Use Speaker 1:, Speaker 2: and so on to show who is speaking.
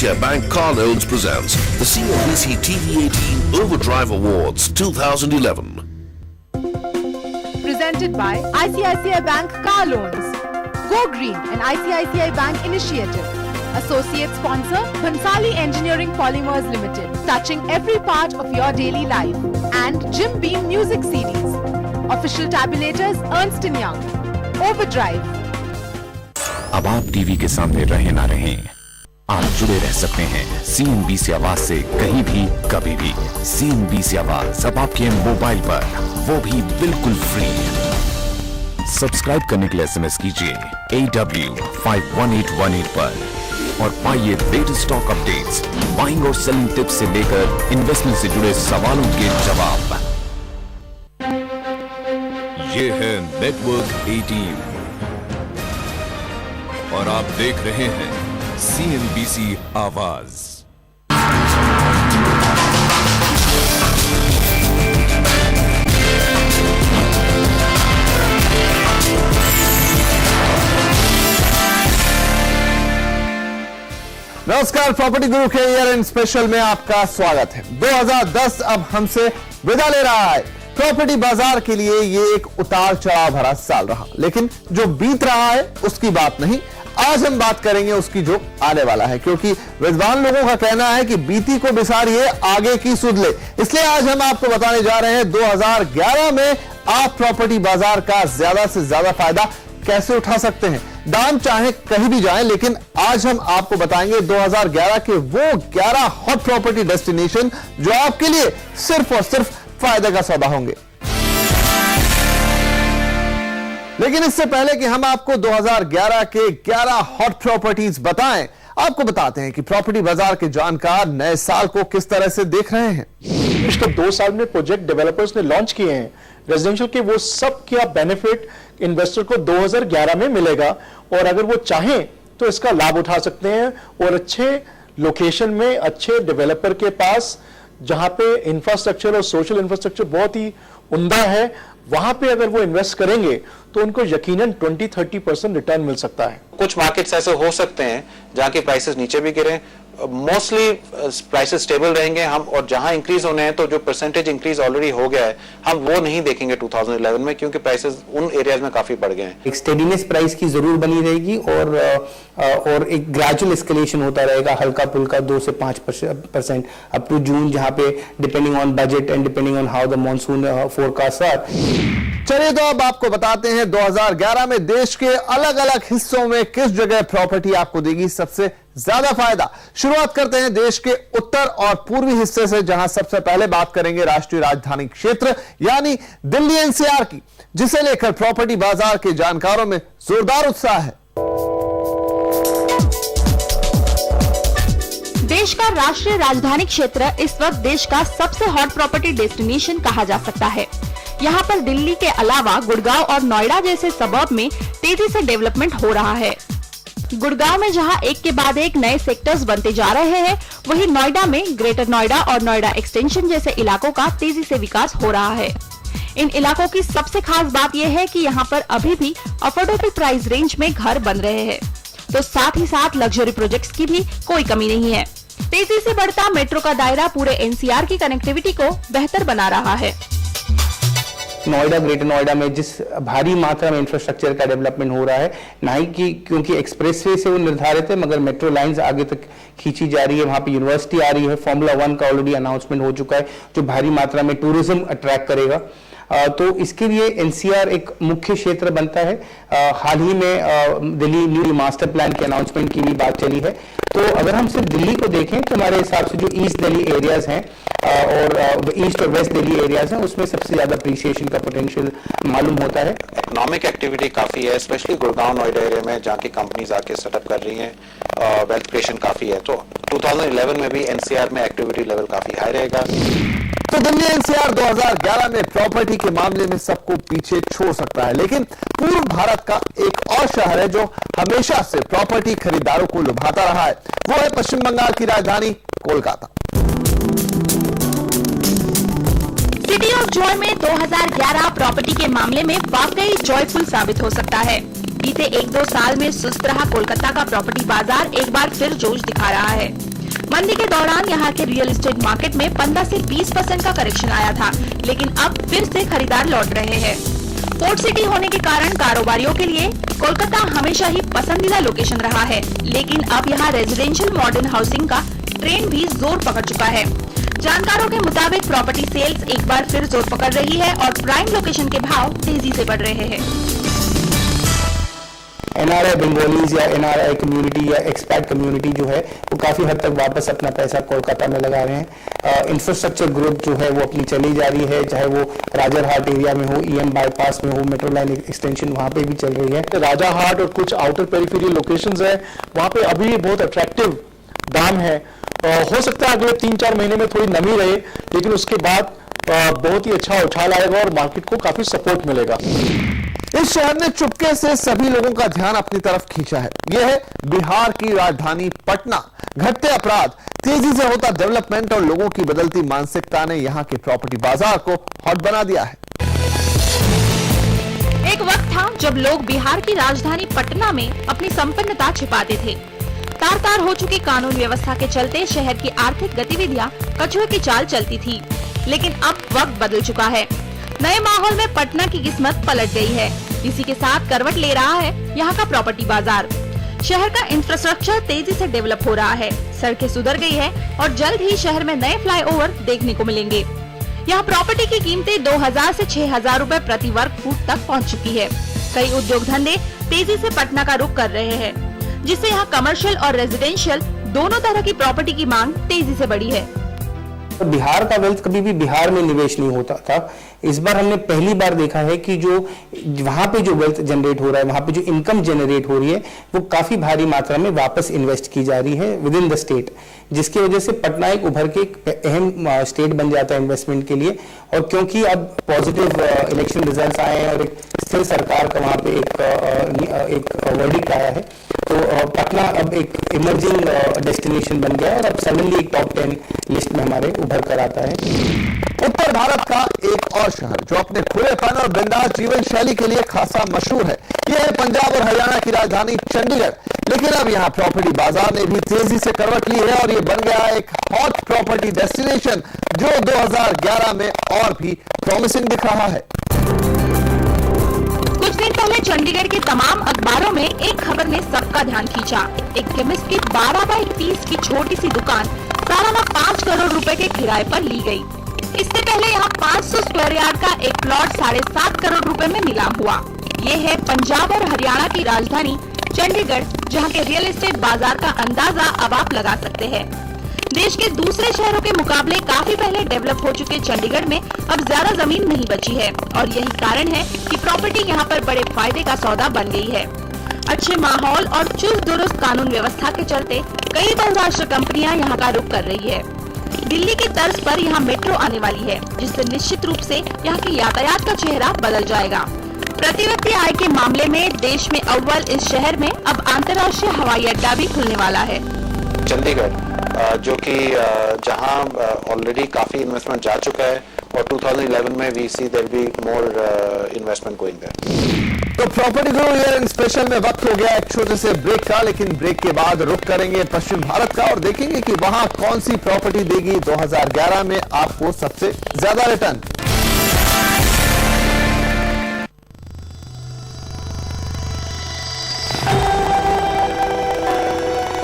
Speaker 1: ICICI Bank Car Loans presents the CNBC TV18 Overdrive Awards 2011.
Speaker 2: Presented by ICICI Bank Car Loans. Go Green, an ICICI Bank initiative. Associate sponsor, Bhansali Engineering Polymers Limited, touching every part of your daily life. And Jim Beam Music Series. Official tabulators, Ernst & Young. Overdrive.
Speaker 3: अब आप TV के सामने रहे ना रहें, आप जुड़े रह सकते हैं CNBC आवाज से कहीं भी कभी भी। CNBC आवाज अब आपके मोबाइल पर, वो भी बिल्कुल फ्री। सब्सक्राइब करने के लिए SMS कीजिए AW51818 पर और पाइए लेटेस्ट स्टॉक अपडेट्स, बाइंग और सेलिंग टिप्स से लेकर इन्वेस्टमेंट से जुड़े सवालों के जवाब। ये है नेटवर्क 18 और आप देख रहे हैं CNBC आवाज।
Speaker 4: नमस्कार, प्रॉपर्टी गुरु के ईयर एंड स्पेशल में आपका स्वागत है। 2010 अब हमसे विदा ले रहा है। प्रॉपर्टी बाजार के लिए ये एक उतार चढ़ाव भरा साल रहा, लेकिन जो बीत रहा है उसकी बात नहीं, आज हम बात करेंगे उसकी जो आने वाला है, क्योंकि विद्वान लोगों का कहना है कि बीती को बिसारिए, आगे की सुध ले। इसलिए आज हम आपको बताने जा रहे हैं 2011 में आप प्रॉपर्टी बाजार का ज्यादा से ज्यादा फायदा कैसे उठा सकते हैं। दाम चाहे कहीं भी जाएं, लेकिन आज हम आपको बताएंगे 2011 के वो 11 हॉट प्रॉपर्टी डेस्टिनेशन जो आपके लिए सिर्फ और सिर्फ फायदे का सौदा होंगे। लेकिन इससे पहले कि हम आपको 2011 के 11 हॉट प्रॉपर्टीज बताएं, आपको बताते हैं कि प्रॉपर्टी बाजार के जानकार नए साल को किस तरह से देख रहे हैं।
Speaker 5: पिछले 2 साल में प्रोजेक्ट डेवलपर्स ने लॉन्च किए हैं रेजिडेंशियल के, वो सब क्या बेनिफिट इन्वेस्टर को 2011 में मिलेगा और अगर वो चाहें तो इसका लाभ उठा सकते हैं। और अच्छे लोकेशन में अच्छे डेवलपर के पास, जहां पे इंफ्रास्ट्रक्चर और सोशल इंफ्रास्ट्रक्चर बहुत ही उम्दा है, वहां पे अगर वो इन्वेस्ट करेंगे तो उनको यकीनन 20-30% रिटर्न मिल सकता है।
Speaker 6: कुछ मार्केट्स ऐसे हो सकते हैं जहां की प्राइसेस नीचे भी गिरे, मोस्टली प्राइसेस स्टेबल रहेंगे हम, और जहां इंक्रीज होने हैं तो जो परसेंटेज इंक्रीज ऑलरेडी हो गया है हम वो नहीं देखेंगे 2011 में, क्योंकि प्राइसेस उन एरियाज में काफी बढ़ गए हैं।
Speaker 7: एक स्टेडीनेस प्राइस की जरूर बनी रहेगी और एक ग्रेजुअल एस्केलेशन होता रहेगा, हल्का फुल्का 2 से 5% अप टू जून, जहां पे depending on budget and depending on how the monsoon forecast are.
Speaker 4: चलिए तो अब आपको बताते हैं 2011 में देश के अलग अलग हिस्सों में किस जगह प्रॉपर्टी आपको देगी सबसे ज्यादा फायदा। शुरुआत करते हैं देश के उत्तर और पूर्वी हिस्से से, जहां सबसे पहले बात करेंगे राष्ट्रीय राजधानी क्षेत्र यानी दिल्ली NCR की, जिसे लेकर प्रॉपर्टी बाजार के जानकारों में जोरदार उत्साह है।
Speaker 8: देश का राष्ट्रीय राजधानी क्षेत्र इस वक्त देश का सबसे हॉट प्रॉपर्टी डेस्टिनेशन कहा जा सकता है। यहाँ पर दिल्ली के अलावा गुड़गांव और नोएडा जैसे सबर्ब में तेजी से डेवलपमेंट हो रहा है। गुड़गांव में जहाँ एक के बाद एक नए सेक्टर्स बनते जा रहे हैं, वहीं नोएडा में ग्रेटर नोएडा और नोएडा एक्सटेंशन जैसे इलाकों का तेजी से विकास हो रहा है। इन इलाकों की सबसे खास बात यह है कि यहाँ पर अभी भी अफोर्डेबल प्राइस रेंज में घर बन रहे हैं, तो साथ ही साथ लग्जरी प्रोजेक्ट्स की भी कोई कमी नहीं है। तेजी से बढ़ता मेट्रो का दायरा पूरे NCR की कनेक्टिविटी को बेहतर बना रहा है।
Speaker 7: नोएडा, ग्रेटर नोएडा में जिस भारी मात्रा में इंफ्रास्ट्रक्चर का डेवलपमेंट हो रहा है, ना ही कि क्योंकि एक्सप्रेसवे से वो निर्धारित है, मगर मेट्रो लाइंस आगे तक खींची जा रही है। वहां पे यूनिवर्सिटी आ रही है, फॉर्मूला 1 का ऑलरेडी अनाउंसमेंट हो चुका है, जो भारी मात्रा में टूरिज्म अट्रैक्ट करेगा। तो इसके लिए NCR एक मुख्य क्षेत्र बनता है। हाल ही में दिल्ली न्यू मास्टर प्लान के अनाउंसमेंट की भी बात चली है। तो अगर हम सिर्फ दिल्ली को देखें तो हमारे हिसाब से जो ईस्ट दिल्ली एरियाज हैं और ईस्ट और वेस्ट दिल्ली एरियाज हैं, उसमें सबसे ज्यादा अप्रिसिएशन का पोटेंशियल मालूम होता है।
Speaker 6: इकोनॉमिक एक्टिविटी काफी है, स्पेशली गुड़गांव नोएडा एरिया में, जहाँ की कंपनीज आके सेटअप कर रही हैं, वेल्थ क्रिएशन काफी है। तो 2011 में भी NCR में एक्टिविटी लेवल काफी हाई रहेगा।
Speaker 4: तो दिल्ली NCR 2011 में प्रॉपर्टी के मामले में सबको पीछे छोड़ सकता है, लेकिन पूर्व भारत का एक और शहर है जो हमेशा से प्रॉपर्टी खरीदारों को लुभाता रहा है, वो है पश्चिम बंगाल की राजधानी कोलकाता।
Speaker 8: सिटी ऑफ जॉय में 2011 प्रॉपर्टी के मामले में वाकई जॉयफुल साबित हो सकता है। बीते 1-2 साल में सुस्त रहा कोलकाता का प्रॉपर्टी बाजार एक बार फिर जोश दिखा रहा है। मंदी के दौरान यहाँ के रियल एस्टेट मार्केट में 15 से 20% का करेक्शन आया था, लेकिन अब फिर से खरीदार लौट रहे हैं। पोर्ट सिटी होने के कारण कारोबारियों के लिए कोलकाता हमेशा ही पसंदीदा लोकेशन रहा है, लेकिन अब यहाँ रेजिडेंशियल मॉडर्न हाउसिंग का ट्रेंड भी जोर पकड़ चुका है। जानकारों के मुताबिक प्रॉपर्टी सेल्स एक बार फिर जोर पकड़ रही है और प्राइम लोकेशन के भाव तेजी से बढ़ रहे हैं।
Speaker 7: एनआरआई बंगालीज या एनआरआई कम्युनिटी या एक्सपैट कम्युनिटी जो है वो काफी हद तक वापस अपना पैसा कोलकाता में लगा रहे हैं। इंफ्रास्ट्रक्चर ग्रोथ जो है वो अपनी चली जा रही है, चाहे वो राजारहाट एरिया में हो, ईएम बाईपास में हो, मेट्रो लाइन एक्सटेंशन वहां पे भी चल रही है।
Speaker 5: राजारहाट और कुछ आउटर पेरिफेरल लोकेशंस है, वहां पे अभी बहुत अट्रैक्टिव दाम है। हो सकता है अगले 3-4 महीने में थोड़ी नमी रहे, लेकिन उसके बाद बहुत ही अच्छा उछाल आएगा और मार्केट को काफी सपोर्ट मिलेगा।
Speaker 4: इस शहर ने चुपके से सभी लोगों का ध्यान अपनी तरफ खींचा है। यह है बिहार की राजधानी पटना। घटते अपराध, तेजी से होता डेवलपमेंट और लोगों की बदलती मानसिकता ने यहां के प्रॉपर्टी बाजार को हॉट बना दिया है।
Speaker 8: एक वक्त था जब लोग बिहार की राजधानी पटना में अपनी संपन्नता छिपाते थे। तार तार हो चुकी कानून व्यवस्था के चलते शहर की आर्थिक गतिविधियां कछुए की चाल चलती थी, लेकिन अब वक्त बदल चुका है। नए माहौल में पटना की किस्मत पलट गई है। इसी के साथ करवट ले रहा है यहाँ का प्रॉपर्टी बाजार। शहर का इंफ्रास्ट्रक्चर तेजी से डेवलप हो रहा है, सड़कें सुधर गई है और जल्द ही शहर में नए फ्लाईओवर देखने को मिलेंगे। यहाँ प्रॉपर्टी की कीमतें 2000 से 6000 रुपए प्रति वर्ग फुट तक पहुँच चुकी है। कई उद्योग धंधे तेजी से पटना का रुख कर रहे हैं, जिससे यहाँ कमर्शियल और रेजिडेंशियल दोनों तरह की प्रॉपर्टी की मांग तेजी से बढ़ी है।
Speaker 7: तो बिहार का वेल्थ कभी भी बिहार में निवेश नहीं होता था। इस बार हमने पहली बार देखा है कि जो वहां पे जो वेल्थ जनरेट हो रहा है, वहां पे जो इनकम जनरेट हो रही है, वो काफी भारी मात्रा में वापस इन्वेस्ट की जा रही है विद इन द स्टेट, जिसकी वजह से पटना एक उभर के एक अहम स्टेट बन जाता है इन्वेस्टमेंट के लिए। और क्योंकि अब पॉजिटिव इलेक्शन रिजल्ट आए हैं और एक स्थिर सरकार का वहां पे एक वर्डिक्ट आया है, तो पटना अब एक इमर्जिंग डेस्टिनेशन बन गया है और अब सडनली एक टॉप 10 लिस्ट में हमारे उभर कर आता है।
Speaker 4: उत्तर भारत का एक और शहर जो अपने खुलेपन और बिंदास जीवन शैली के लिए खासा मशहूर है, यह है पंजाब और हरियाणा की राजधानी चंडीगढ़। लेकिन अब यहाँ प्रॉपर्टी बाजार ने भी तेजी से करवट ली है और ये बन गया एक हॉट प्रॉपर्टी डेस्टिनेशन जो 2011 में और भी प्रॉमिसिंग दिख रहा है।
Speaker 8: कुछ दिन पहले चंडीगढ़ के तमाम अखबारों में एक खबर ने सबका ध्यान खींचा। एक केमिस्ट की 12 बाई 30 की छोटी सी दुकान सालाना 5 करोड़ रुपए के किराए पर ली गई। इससे पहले यहाँ 500 स्क्वायर यार्ड का एक प्लॉट 7.5 करोड़ रुपए में नीलाम हुआ। ये है पंजाब और हरियाणा की राजधानी चंडीगढ़, जहाँ के रियल एस्टेट बाजार का अंदाजा अब आप लगा सकते हैं। देश के दूसरे शहरों के मुकाबले काफी पहले डेवलप हो चुके चंडीगढ़ में अब ज्यादा जमीन नहीं बची है और यही कारण है कि प्रॉपर्टी यहाँ पर बड़े फायदे का सौदा बन गई है। अच्छे माहौल और चुस्त दुरुस्त कानून व्यवस्था के चलते कई बहुराष्ट्रीय कंपनियां यहाँ का रुख कर रही है। दिल्ली की तर्ज पर यहाँ मेट्रो आने वाली है, जिससे निश्चित रूप से यहाँ के यातायात का चेहरा बदल जाएगा। प्रति व्यक्ति आय के मामले में देश में अव्वल इस शहर में अब अंतर्राष्ट्रीय हवाई अड्डा भी खुलने वाला है।
Speaker 6: चंडीगढ़ जो कि जहां ऑलरेडी काफी इन्वेस्टमेंट जा चुका है और 2011 में we see there be more investment going there.
Speaker 4: तो property guru year and special में वक्त हो गया एक छोटे से ब्रेक का, लेकिन ब्रेक के बाद रुख करेंगे पश्चिम भारत का और देखेंगे कि वहां कौन सी प्रॉपर्टी देगी 2011 में आपको सबसे ज्यादा रिटर्न।